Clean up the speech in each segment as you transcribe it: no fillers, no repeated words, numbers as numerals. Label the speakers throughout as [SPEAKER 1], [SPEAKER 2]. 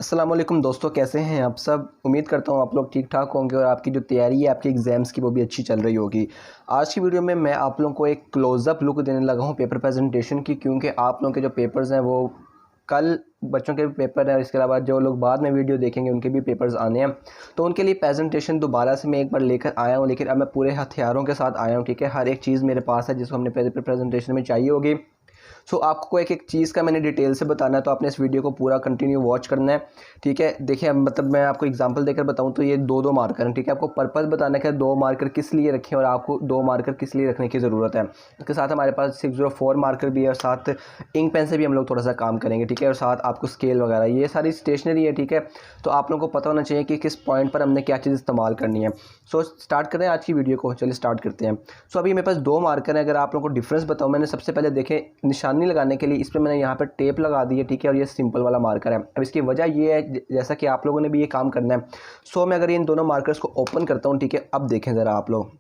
[SPEAKER 1] अस्सलाम वालेकुम दोस्तों, कैसे हैं आप सब। उम्मीद करता हूँ आप लोग ठीक ठाक होंगे और आपकी जो तैयारी है आपके एग्ज़ाम्स की वो भी अच्छी चल रही होगी। आज की वीडियो में मैं आप लोगों को एक क्लोज़अप लुक देने लगा हूँ पेपर प्रेजेंटेशन की, क्योंकि आप लोगों के जो पेपर्स हैं वो कल बच्चों के भी पेपर हैं और इसके अलावा जो लोग बाद में वीडियो देखेंगे उनके भी पेपर्स आने हैं। तो उनके लिए प्रेजेंटेशन दोबारा से मैं एक बार लेकर आया हूँ, लेकिन अब मैं पूरे हथियारों के साथ आया हूँ। ठीक है, हर एक चीज़ मेरे पास है जिसको हमने पेपर प्रेजेंटेशन में चाहिए होगी। सो आपको एक एक चीज़ का मैंने डिटेल से बताना है, तो आपने इस वीडियो को पूरा कंटिन्यू वॉच करना है। ठीक है, देखिए मतलब मैं आपको एग्जांपल देकर बताऊं तो ये दो मार्कर हैं। ठीक है, आपको पर्पस बताना है कि दो मार्कर किस लिए रखें और आपको दो मार्कर किस लिए रखने की ज़रूरत है। इसके साथ हमारे पास 604 मार्कर भी है और साथ इंक पेन से भी हम लोग थोड़ा सा काम करेंगे। ठीक है, और साथ आपको स्केल वगैरह ये सारी स्टेशनरी है। ठीक है, तो आप लोगों को पता होना चाहिए कि किस पॉइंट पर हमने क्या चीज़ इस्तेमाल करनी है। सो स्टार्ट करें आज की वीडियो को, चलिए स्टार्ट करते हैं। सो अभी मेरे पास दो मार्कर है। अगर आप लोगों को डिफरेंस बताऊँ, मैंने सबसे पहले देखें निशानी लगाने के लिए इस पर मैंने यहाँ पर टेप लगा दी है। ठीक है, और ये सिंपल वाला मार्कर है। अब इसकी वजह ये है जैसा कि आप लोगों ने भी ये काम करना है। सो मैं अगर इन दोनों मार्कर्स को ओपन करता हूँ, ठीक है, अब देखें ज़रा आप लोग।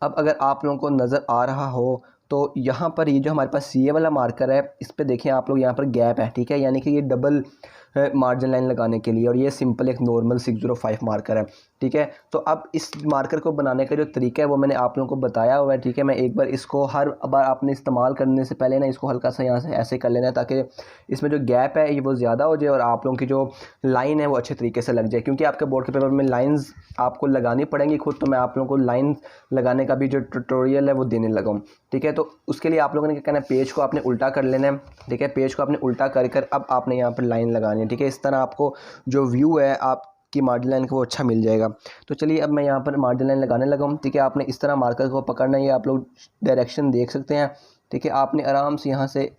[SPEAKER 1] अब अगर आप लोगों को नज़र आ रहा हो तो यहाँ पर ये जो हमारे पास सी ए वाला मार्कर है इस पर देखें आप लोग, यहाँ पर गैप है। ठीक है, यानी कि ये डबल मार्जिन लाइन लगाने के लिए, और ये सिंपल एक नॉर्मल 605 मार्कर है। ठीक है, तो अब इस मार्कर को बनाने का जो तरीका है वो मैंने आप लोगों को बताया हुआ है। ठीक है, मैं एक बार इसको हर बार आपने इस्तेमाल करने से पहले ना इसको हल्का सा यहाँ से ऐसे कर लेना है, ताकि इसमें जो गैप है ये वो ज़्यादा हो जाए और आप लोगों की जो लाइन है वो अच्छे तरीके से लग जाए। क्योंकि आपके बोर्ड के पेपर में लाइन्स आपको लगानी पड़ेंगी खुद, तो मैं आप लोगों को लाइन लगाने का भी जो ट्यूटोरियल है वो देने लगा हूँ। ठीक है, तो उसके लिए आप लोगों ने क्या करना है, पेज को आपने उल्टा कर लेना है। ठीक है, पेज को आपने उल्टा कर अब आपने यहाँ पर लाइन लगानी है। ठीक है, इस तरह आपको जो व्यू है आपकी मार्जिन लाइन का वो अच्छा मिल जाएगा। तो चलिए अब मैं यहाँ पर मार्जिन लाइन लगाने लगा हूँ। ठीक है, आपने इस तरह मार्कर को पकड़ना है, ये आप लोग डायरेक्शन देख सकते हैं। ठीक है, आपने आराम से यहाँ से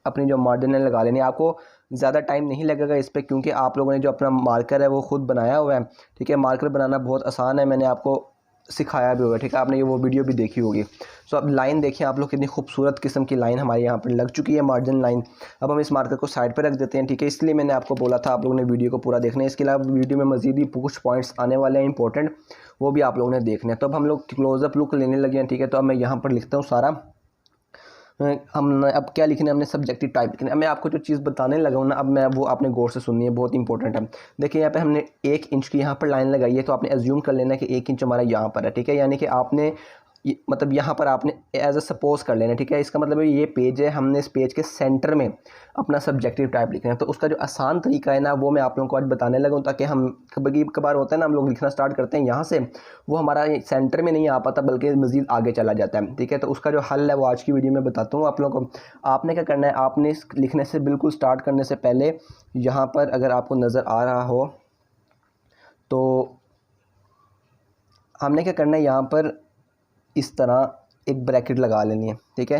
[SPEAKER 1] अपनी जो मार्जिन लाइन लगा लेनी है। आपको ज़्यादा टाइम नहीं लगेगा इस पर, क्योंकि आप लोगों ने जो अपना मार्कर है वो खुद बनाया हुआ है। ठीक है, मार्कर बनाना बहुत आसान है, मैंने आपको सिखाया भी होगा। ठीक है, आपने ये वो वीडियो भी देखी होगी। सो अब लाइन देखिए आप लोग, कितनी खूबसूरत किस्म की लाइन हमारे यहाँ पर लग चुकी है, मार्जिन लाइन। अब हम इस मार्कर को साइड पर रख देते हैं। ठीक है, इसलिए मैंने आपको बोला था आप लोगों ने वीडियो को पूरा देखना है। इसके अलावा वीडियो में मज़ीद भी कुछ पॉइंट्स आने वाले हैं इंपॉर्टेंट, वो भी आप लोगों ने देखने हैं। तो अब हम लोग क्लोजअप लुक लेने लगे हैं। ठीक है, तो अब मैं यहाँ पर लिखता हूँ सारा। हम अब क्या लिखना है, हमने सब्जेक्टिव टाइप लिखना है। मैं आपको जो चीज़ बताने लगा हूँ ना, अब मैं वो आपने गौर से सुननी है, बहुत इंपॉर्टेंट है। देखिए यहाँ पे हमने 1 इंच की यहाँ पर लाइन लगाई है, तो आपने एज्यूम कर लेना है कि 1 इंच हमारा यहाँ पर है। ठीक है, यानी कि आपने मतलब यहाँ पर आपने एज अ सपोज कर लेना है। ठीक है, इसका मतलब ये पेज है, हमने इस पेज के सेंटर में अपना सब्जेक्टिव टाइप लिखना है। तो उसका जो आसान तरीका है ना वो मैं आप लोगों को आज बताने लगा हूँ, ताकि हम कभी कभार होता है ना हम लोग लिखना स्टार्ट करते हैं यहाँ से, वो हमारा सेंटर में नहीं आ पाता बल्कि मज़ीद आगे चला जाता है। ठीक है, तो उसका जो हल है वो आज की वीडियो में बताता हूँ आप लोगों को। आपने क्या करना है, आपने इस लिखने से बिल्कुल स्टार्ट करने से पहले यहाँ पर अगर आपको नज़र आ रहा हो तो हमने क्या करना है, यहाँ पर इस तरह एक ब्रैकेट लगा लेनी है। ठीक है,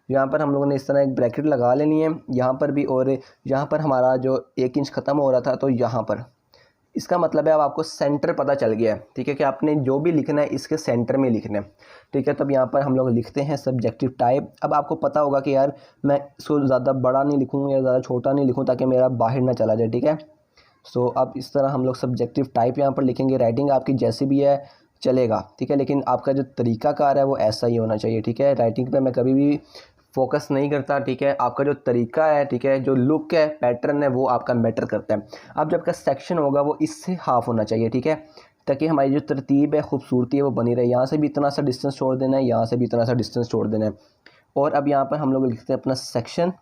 [SPEAKER 1] यहाँ पर हम लोगों ने इस तरह एक ब्रैकेट लगा लेनी है यहाँ पर भी, और यहाँ पर हमारा जो 1 इंच ख़त्म हो रहा था तो यहाँ पर, इसका मतलब है अब आपको सेंटर पता चल गया है। ठीक है, कि आपने जो भी लिखना है इसके सेंटर में लिखना है। ठीक है, तब यहाँ पर हम लोग लिखते हैं सब्जेक्टिव टाइप। अब आपको पता होगा कि यार मैं इसको ज़्यादा बड़ा नहीं लिखूँ या ज़्यादा छोटा नहीं लिखूँ, ताकि मेरा बाहर ना चला जाए। ठीक है, सो अब इस तरह हम लोग सब्जेक्टिव टाइप यहाँ पर लिखेंगे। राइटिंग आपकी जैसी भी है चलेगा। ठीक है, लेकिन आपका जो तरीक़ाकार है वो ऐसा ही होना चाहिए। ठीक है, राइटिंग पे मैं कभी भी फोकस नहीं करता। ठीक है, आपका जो तरीका है, ठीक है, जो लुक है, पैटर्न है, वो आपका मैटर करता है। अब जब का सेक्शन होगा वो इससे हाफ होना चाहिए। ठीक है, ताकि हमारी जो तरतीब है, खूबसूरती है, वो बनी रहे। यहाँ से भी इतना सा डिस्टेंस छोड़ देना है, यहाँ से भी इतना सा डिस्टेंस छोड़ देना है। और अब यहाँ पर हम लोग लिखते हैं अपना सेक्शन।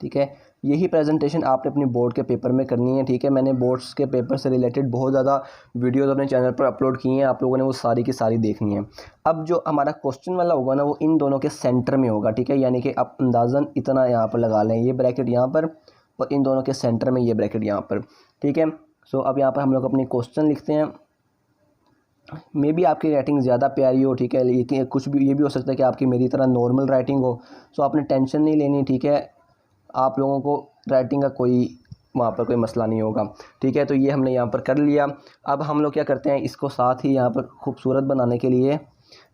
[SPEAKER 1] ठीक है, यही प्रेजेंटेशन आपने अपनी बोर्ड के पेपर में करनी है। ठीक है, मैंने बोर्ड्स के पेपर से रिलेटेड बहुत ज़्यादा वीडियोस अपने चैनल पर अपलोड किए हैं, आप लोगों ने वो सारी की सारी देखनी है। अब जो हमारा क्वेश्चन वाला होगा ना वो इन दोनों के सेंटर में होगा। ठीक है, यानी कि आप अंदाज़न इतना यहाँ पर लगा लें, ये ब्रैकेट यहाँ पर और इन दोनों के सेंटर में ये ब्रैकेट यहाँ पर। ठीक है, सो अब यहाँ पर हम लोग अपनी क्वेश्चन लिखते हैं। मे बी आपकी राइटिंग ज़्यादा प्यारी हो। ठीक है, लेकिन कुछ भी ये भी हो सकता है कि आपकी मेरी तरह नॉर्मल राइटिंग हो। सो आपने टेंशन नहीं लेनी। ठीक है, आप लोगों को राइटिंग का कोई वहाँ पर कोई मसला नहीं होगा। ठीक है, तो ये हमने यहाँ पर कर लिया। अब हम लोग क्या करते हैं, इसको साथ ही यहाँ पर खूबसूरत बनाने के लिए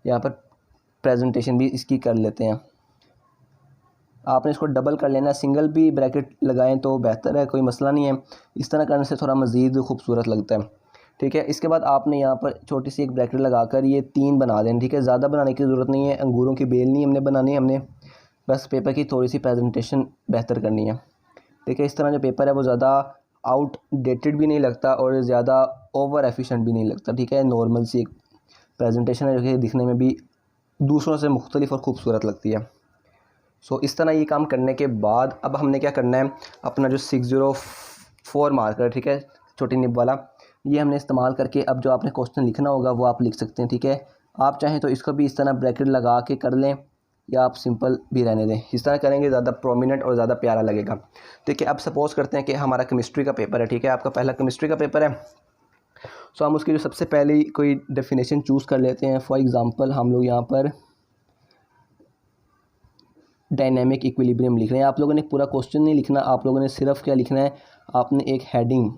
[SPEAKER 1] यहाँ पर प्रेजेंटेशन भी इसकी कर लेते हैं। आपने इसको डबल कर लेना है, सिंगल भी ब्रैकेट लगाएं तो बेहतर है, कोई मसला नहीं है। इस तरह करने से थोड़ा मज़ीद खूबसूरत लगता है। ठीक है, इसके बाद आपने यहाँ पर छोटी सी एक ब्रैकेट लगाकर ये 3 बना दें। ठीक है, ज़्यादा बनाने की ज़रूरत नहीं है, अंगूरों की बेल नहीं हमने बनानी, हमने बस पेपर की थोड़ी सी प्रेजेंटेशन बेहतर करनी है। ठीक है, इस तरह जो पेपर है वो ज़्यादा आउटडेटेड भी नहीं लगता और ज़्यादा ओवर एफिशिएंट भी नहीं लगता, ठीक है। नॉर्मल सी एक प्रेजेंटेशन है जो कि दिखने में भी दूसरों से मुख्तलिफ और ख़ूबसूरत लगती है। सो इस तरह ये काम करने के बाद अब हमने क्या करना है, अपना जो 604 मार्कर, ठीक है, छोटी निब वाला, ये हमने इस्तेमाल करके अब जो आपने क्वेश्चन लिखना होगा वो आप लिख सकते हैं, ठीक है। आप चाहें तो इसको भी इस तरह ब्रैकेट लगा के कर लें या आप सिंपल भी रहने दें। इस तरह करेंगे ज़्यादा प्रोमिनेंट और ज़्यादा प्यारा लगेगा, ठीक है। अब सपोज़ करते हैं कि हमारा केमिस्ट्री का पेपर है, ठीक है, आपका पहला केमिस्ट्री का पेपर है। सो हम उसकी जो सबसे पहले कोई डेफिनेशन चूज़ कर लेते हैं। फॉर एग्ज़ाम्पल हम लोग यहाँ पर डायनेमिक इक्विलिब्रियम लिख रहे हैं। आप लोगों ने पूरा क्वेश्चन नहीं लिखना, आप लोगों ने सिर्फ क्या लिखना है, आपने एक हेडिंग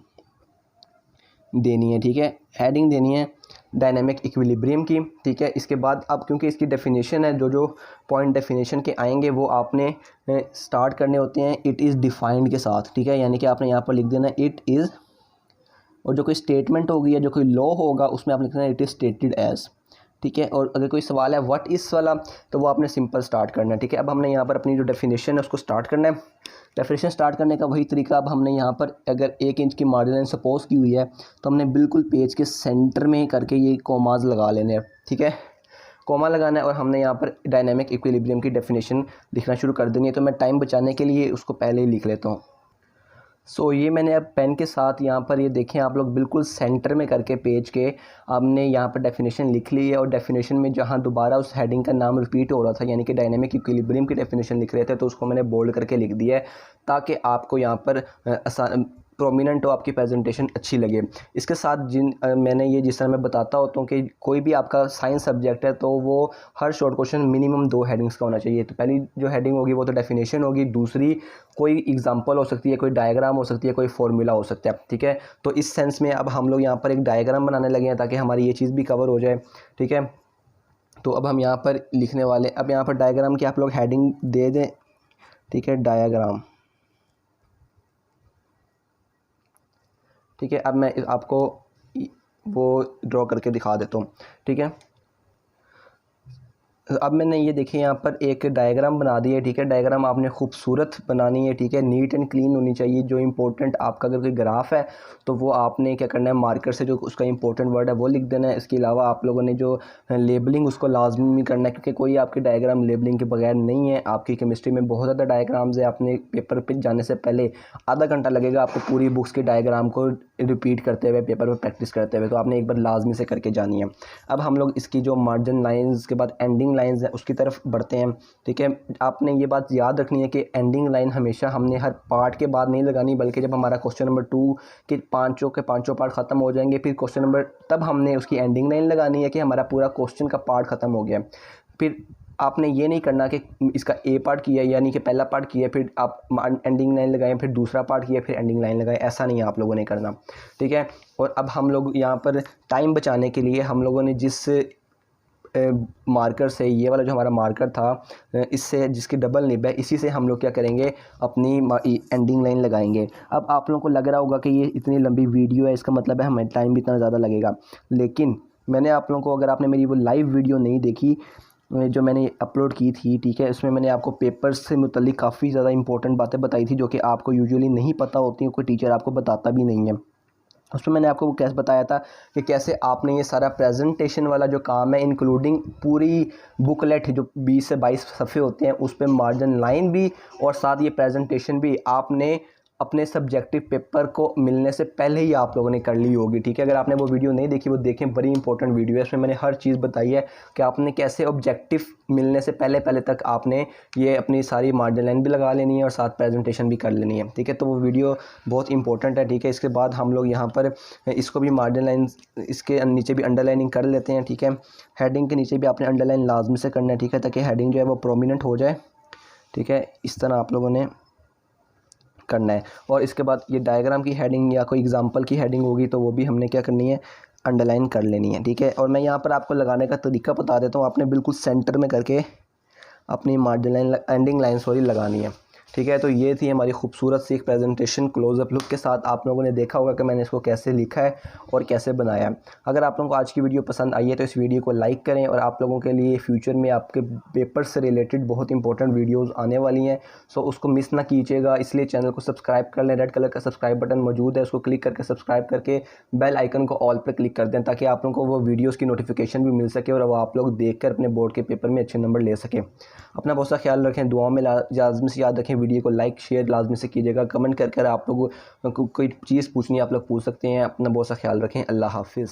[SPEAKER 1] देनी है, ठीक है, हेडिंग देनी है डायनेमिक इक्विलिब्रियम की, ठीक है। इसके बाद अब क्योंकि इसकी डेफिनेशन है, जो पॉइंट डेफिनेशन के आएंगे वो आपने स्टार्ट करने होते हैं इट इज़ डिफाइंड के साथ, ठीक है। यानी कि आपने यहाँ पर लिख देना इट इज़, और जो कोई स्टेटमेंट होगी या जो कोई लॉ होगा उसमें आप लिखना है इट इज़ स्टेटेड एज, ठीक है। और अगर कोई सवाल है व्हाट इज़ वाला तो वो आपने सिंपल स्टार्ट करना है, ठीक है। अब हमने यहाँ पर अपनी जो डेफिनेशन है उसको स्टार्ट करना है। डेफिनेशन स्टार्ट करने का वही तरीका, अब हमने यहाँ पर अगर 1 इंच की मार्जिन लाइन सपोज की हुई है तो हमने बिल्कुल पेज के सेंटर में करके ये कोमाज लगा लेने हैं, ठीक है, कोमा लगाना है। और हमने यहाँ पर डायनेमिक इक्विलिब्रियम की डेफिनेशन लिखना शुरू कर देनी है। तो मैं टाइम बचाने के लिए उसको पहले ही लिख लेता हूँ। सो ये मैंने अब पेन के साथ यहाँ पर ये देखें आप लोग बिल्कुल सेंटर में करके पेज के हमने यहाँ पर डेफिनेशन लिख ली है। और डेफिनेशन में जहाँ दोबारा उस हेडिंग का नाम रिपीट हो रहा था, यानी कि डायनेमिक इक्विलिब्रियम की डेफिनेशन लिख रहे थे, तो उसको मैंने बोल्ड करके लिख दिया है ताकि आपको यहाँ पर प्रोमिनेंट हो, आपकी प्रेजेंटेशन अच्छी लगे। इसके साथ मैंने ये जिस तरह मैं बताता होता हूँ कि कोई भी आपका साइंस सब्जेक्ट है तो वो हर शॉर्ट क्वेश्चन मिनिमम 2 हेडिंग्स का होना चाहिए। तो पहली जो हेडिंग होगी वो तो डेफिनेशन होगी, दूसरी कोई एग्जांपल हो सकती है, कोई डायग्राम हो सकती है, कोई फॉर्मूला हो सकता है, ठीक है। तो इस सेंस में अब हम लोग यहाँ पर एक डायग्राम बनाने लगे हैं ताकि हमारी ये चीज़ भी कवर हो जाए, ठीक है। तो अब हम यहाँ पर लिखने वाले, अब यहाँ पर डायग्राम की आप लोग हेडिंग दे दें, ठीक है, डायग्राम, ठीक है। अब मैं आपको वो ड्रॉ करके दिखा देता हूँ, ठीक है। अब मैंने ये देखिए यहाँ पर एक डायग्राम बना दी है, ठीक है। डायग्राम आपने खूबसूरत बनानी है, ठीक है, नीट एंड क्लीन होनी चाहिए। जो इंपॉर्टेंट आपका अगर कोई ग्राफ है तो वो आपने क्या करना है, मार्कर से जो उसका इंपॉर्टेंट वर्ड है वो लिख देना है। इसके अलावा आप लोगों ने जो लेबलिंग उसको लाजमी करना है, क्योंकि कोई आपकी डायग्राम लेबलिंग के बगैर नहीं है। आपकी केमिस्ट्री में बहुत ज़्यादा डायग्राम्स है, आपने पेपर पर जाने से पहले आधा घंटा लगेगा आपको पूरी बुक्स के डायग्राम को रिपीट करते हुए, पेपर पर प्रैक्टिस करते हुए, तो आपने एक बार लाजमी से करके जानी है। अब हम लोग इसकी जो मार्जिन लाइन्स के बाद एंडिंग लाइन्स है उसकी तरफ बढ़ते हैं, ठीक है। आपने ये बात याद रखनी है कि एंडिंग लाइन हमेशा हमने हर पार्ट के बाद नहीं लगानी, बल्कि जब हमारा क्वेश्चन नंबर 2 के पाँचों पार्ट ख़त्म हो जाएंगे फिर क्वेश्चन नंबर, तब हमने उसकी एंडिंग लाइन लगानी है कि हमारा पूरा क्वेश्चन का पार्ट ख़त्म हो गया। फिर आपने ये नहीं करना कि इसका ए पार्ट किया, यानी कि पहला पार्ट किया फिर आप एंडिंग लाइन लगाएं, फिर दूसरा पार्ट किया फिर एंडिंग लाइन लगाएं, ऐसा नहीं है आप लोगों ने करना, ठीक है। और अब हम लोग यहाँ पर टाइम बचाने के लिए हम लोगों ने जिस मार्कर से, ये वाला जो हमारा मार्कर था, इससे जिसकी डबल निब है, इसी से हम लोग क्या करेंगे, अपनी एंडिंग लाइन लगाएंगे। अब आप लोगों को लग रहा होगा कि ये इतनी लंबी वीडियो है, इसका मतलब है हमें टाइम भी इतना ज़्यादा लगेगा। लेकिन मैंने आप लोगों को, अगर आपने मेरी वो लाइव वीडियो नहीं देखी जो मैंने अपलोड की थी, ठीक है, उसमें मैंने आपको पेपर्स से मुतल्लिक काफ़ी ज़्यादा इंपॉर्टेंट बातें बताई थी जो कि आपको यूजुअली नहीं पता होती, कोई टीचर आपको बताता भी नहीं है। उसमें मैंने आपको कैसे बताया था कि कैसे आपने ये सारा प्रेजेंटेशन वाला जो काम है, इंक्लूडिंग पूरी बुकलेट जो 20 से 22 सफ़े होते हैं, उस पर मार्जिन लाइन भी और साथ ये प्रेजेंटेशन भी आपने अपने सब्जेक्टिव पेपर को मिलने से पहले ही आप लोगों ने कर ली होगी, ठीक है। अगर आपने वो वीडियो नहीं देखी, वो देखें, बड़ी इंपॉर्टेंट वीडियो है। इसमें मैंने हर चीज़ बताई है कि आपने कैसे ऑब्जेक्टिव मिलने से पहले तक आपने ये अपनी सारी मार्जिन लाइन भी लगा लेनी है और साथ प्रेजेंटेशन भी कर लेनी है, ठीक है। तो वो वीडियो बहुत इंपॉर्टेंट है, ठीक है। इसके बाद हम लोग यहाँ पर इसको भी मार्जिन लाइन, इसके नीचे भी अंडरलाइनिंग कर लेते हैं, ठीक है। हेडिंग के नीचे भी आपने अंडरलाइन लाजमी से करना है, ठीक है, ताकि हेडिंग जो है वो प्रोमिनेंट हो जाए, ठीक है। इस तरह आप लोगों ने करना है। और इसके बाद ये डायग्राम की हेडिंग या कोई एग्जांपल की हेडिंग होगी तो वो भी हमने क्या करनी है, अंडरलाइन कर लेनी है, ठीक है। और मैं यहाँ पर आपको लगाने का तरीका बता देता हूँ। आपने बिल्कुल सेंटर में करके अपनी margin line, ending line sorry, लगानी है, ठीक है, तो ये थी हमारी खूबसूरत सी एक प्रेजेंटेशन क्लोजअप लुक के साथ। आप लोगों ने देखा होगा कि मैंने इसको कैसे लिखा है और कैसे बनाया है। अगर आप लोगों को आज की वीडियो पसंद आई है तो इस वीडियो को लाइक करें, और आप लोगों के लिए फ्यूचर में आपके पेपर से रिलेटेड बहुत इंपॉर्टेंट वीडियोज़ आने वाली हैं, सो उसको मिस ना कीजिएगा। इसलिए चैनल को सब्सक्राइब कर लें, रेड कलर का सब्सक्राइब बटन मौजूद है, उसको क्लिक करके सब्सक्राइब करके बेल आइकन को ऑल पर क्लिक कर दें, ताकि आप लोगों को वो वीडियोज़ की नोटिफिकेशन भी मिल सके और वो आप लोग देख कर अपने बोर्ड के पेपर में अच्छे नंबर ले सकें। अपना बहुत सा ख्याल रखें, दुआओं में लाजमी से याद रखें। वीडियो को लाइक शेयर लाजमी से कीजिएगा। कमेंट कर आप लोग कोई चीज़ पूछनी है आप लोग पूछ सकते हैं। अपना बहुत सा ख्याल रखें। अल्लाह हाफिज़।